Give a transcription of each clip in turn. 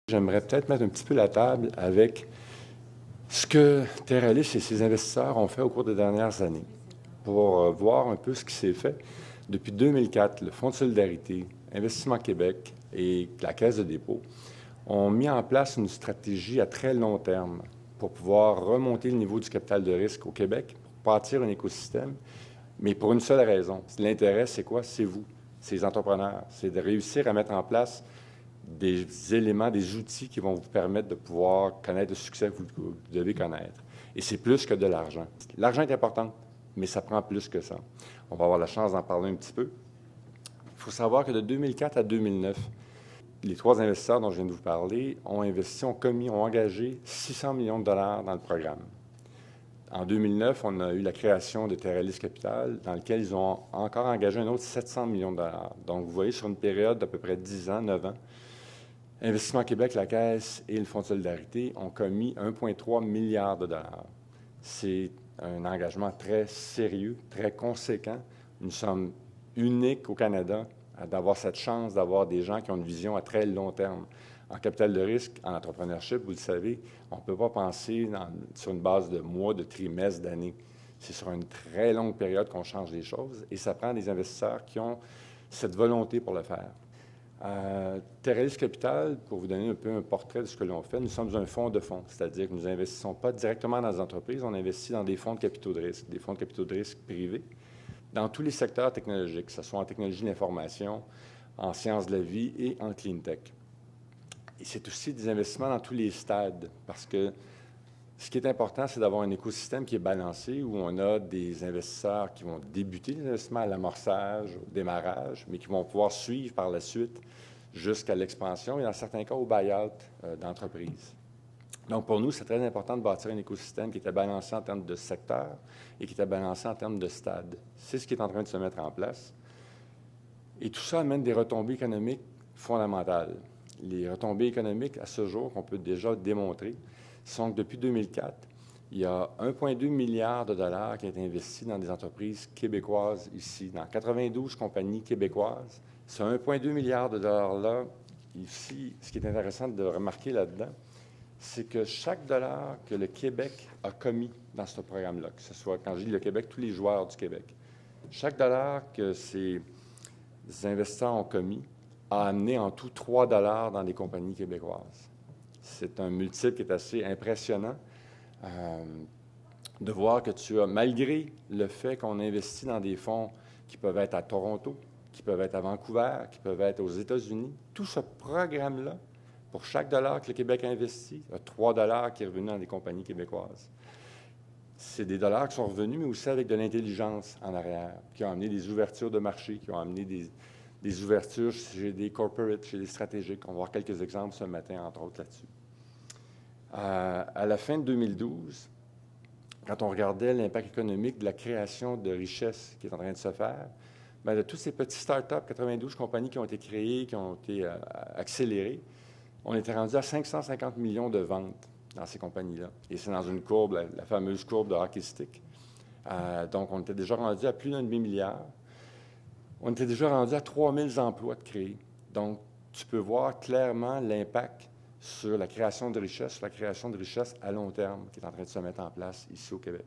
J'aimerais peut-être mettre un petit peu la table avec ce que Terralis et ses investisseurs ont fait au cours des dernières années pour voir un peu ce qui s'est fait. Depuis 2004, le Fonds de solidarité, Investissement Québec et la Caisse de dépôt ont mis en place une stratégie à très long terme pour pouvoir remonter le niveau du capital de risque au Québec, pour bâtir un écosystème, mais pour une seule raison. L'intérêt, c'est quoi? C'est vous, c'est les entrepreneurs. C'est de réussir à mettre en place des éléments, des outils qui vont vous permettre de pouvoir connaître le succès que vous devez connaître. Et c'est plus que de l'argent. L'argent est important, mais ça prend plus que ça. On va avoir la chance d'en parler un petit peu. Il faut savoir que de 2004 à 2009, les trois investisseurs dont je viens de vous parler ont investi, ont engagé 600 millions de dollars dans le programme. En 2009, on a eu la création de Terralis Capital, dans lequel ils ont encore engagé un autre 700 millions de dollars. Donc, vous voyez, sur une période d'à peu près 10 ans, 9 ans, Investissement Québec, la Caisse et le Fonds de solidarité ont commis 1,3 milliard de dollars. C'est un engagement très sérieux, très conséquent. Nous sommes uniques au Canada d'avoir cette chance d'avoir des gens qui ont une vision à très long terme. En capital de risque, en entrepreneurship, vous le savez, on ne peut pas penser sur une base de mois, de trimestres, d'années. C'est sur une très longue période qu'on change les choses et ça prend des investisseurs qui ont cette volonté pour le faire. Terralis Capital, pour vous donner un peu un portrait de ce que l'on fait, nous sommes un fonds de fonds, c'est-à-dire que nous n'investissons pas directement dans les entreprises, on investit dans des fonds de capitaux de risque, des fonds de capitaux de risque privés, dans tous les secteurs technologiques, que ce soit en technologie de l'information, en sciences de la vie et en clean tech. Et c'est aussi des investissements dans tous les stades, parce que ce qui est important, c'est d'avoir un écosystème qui est balancé, où on a des investisseurs qui vont débuter l'investissement à l'amorçage, au démarrage, mais qui vont pouvoir suivre par la suite jusqu'à l'expansion et dans certains cas au buy-out d'entreprises. Donc pour nous, c'est très important de bâtir un écosystème qui était balancé en termes de secteur et qui était balancé en termes de stade. C'est ce qui est en train de se mettre en place. Et tout ça amène des retombées économiques fondamentales. Les retombées économiques, à ce jour, qu'on peut déjà démontrer, sont que depuis 2004, il y a 1,2 milliard de dollars qui ont été investis dans des entreprises québécoises ici, dans 92 compagnies québécoises. Ce 1,2 milliard de dollars-là, ici, ce qui est intéressant de remarquer là-dedans, c'est que chaque dollar que le Québec a commis dans ce programme-là, que ce soit, quand je dis le Québec, tous les joueurs du Québec, chaque dollar que ces investisseurs ont commis a amené en tout 3 dollars dans des compagnies québécoises. C'est un multiple qui est assez impressionnant de voir que tu as, malgré le fait qu'on investit dans des fonds qui peuvent être à Toronto, qui peuvent être à Vancouver, qui peuvent être aux États-Unis, tout ce programme-là, pour chaque dollar que le Québec a investi, il y a 3 dollars qui est revenu dans des compagnies québécoises. C'est des dollars qui sont revenus, mais aussi avec de l'intelligence en arrière, qui ont amené des ouvertures de marché, qui ont amené des ouvertures chez des corporates, chez des stratégiques. On va voir quelques exemples ce matin, entre autres, là-dessus. À la fin de 2012, quand on regardait l'impact économique de la création de richesses qui est en train de se faire, bien, de tous ces petits start-up, 92 compagnies qui ont été créées, qui ont été accélérées, on était rendu à 550 millions de ventes dans ces compagnies-là. Et c'est dans une courbe, la fameuse courbe de hockey stick. Donc, on était déjà rendu à plus d'un demi-milliard. On était déjà rendu à 3000 emplois de créés. Donc, tu peux voir clairement l'impact sur la création de richesses, à long terme qui est en train de se mettre en place ici au Québec.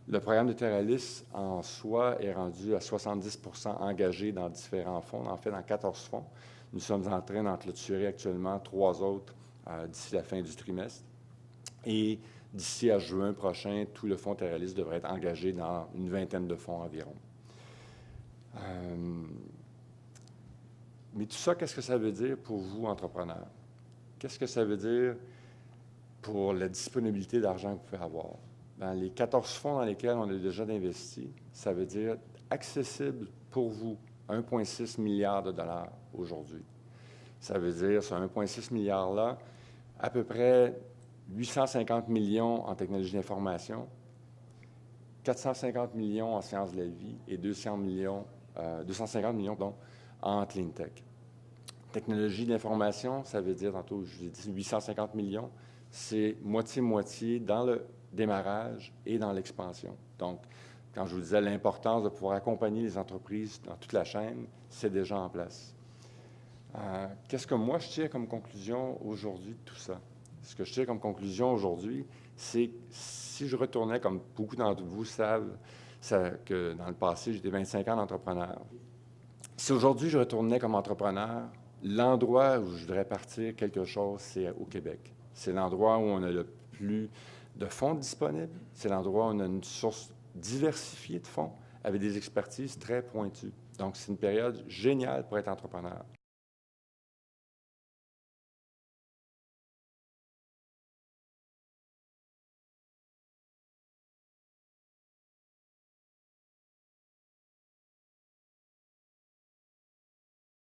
Le programme de Terralis, en soi, est rendu à 70 engagé dans différents fonds, en fait, dans 14 fonds. Nous sommes en train d'en clôturer actuellement 3 autres d'ici la fin du trimestre. Et d'ici à juin prochain, tout le fonds Terralis devrait être engagé dans une vingtaine de fonds environ. Mais tout ça, qu'est-ce que ça veut dire pour vous, entrepreneurs? Qu'est-ce que ça veut dire pour la disponibilité d'argent que vous pouvez avoir? Dans les 14 fonds dans lesquels on a déjà investi, ça veut dire accessible pour vous 1,6 milliard de dollars aujourd'hui. Ça veut dire, sur 1,6 milliard-là, à peu près 850 millions en technologie d'information, 450 millions en sciences de la vie et 250 millions en clean tech. Technologie d'information, ça veut dire, tantôt, je vous ai dit 850 millions, c'est moitié-moitié dans le démarrage et dans l'expansion. Donc, quand je vous disais l'importance de pouvoir accompagner les entreprises dans toute la chaîne, c'est déjà en place. Qu'est-ce que moi je tire comme conclusion aujourd'hui de tout ça? Ce que je tire comme conclusion aujourd'hui, c'est si je retournais, comme beaucoup d'entre vous savent, que dans le passé, j'étais 25 ans d'entrepreneur. Si aujourd'hui je retournais comme entrepreneur, l'endroit où je voudrais partir quelque chose, c'est au Québec. C'est l'endroit où on a le plus de fonds disponibles. C'est l'endroit où on a une source diversifiée de fonds avec des expertises très pointues. Donc, c'est une période géniale pour être entrepreneur.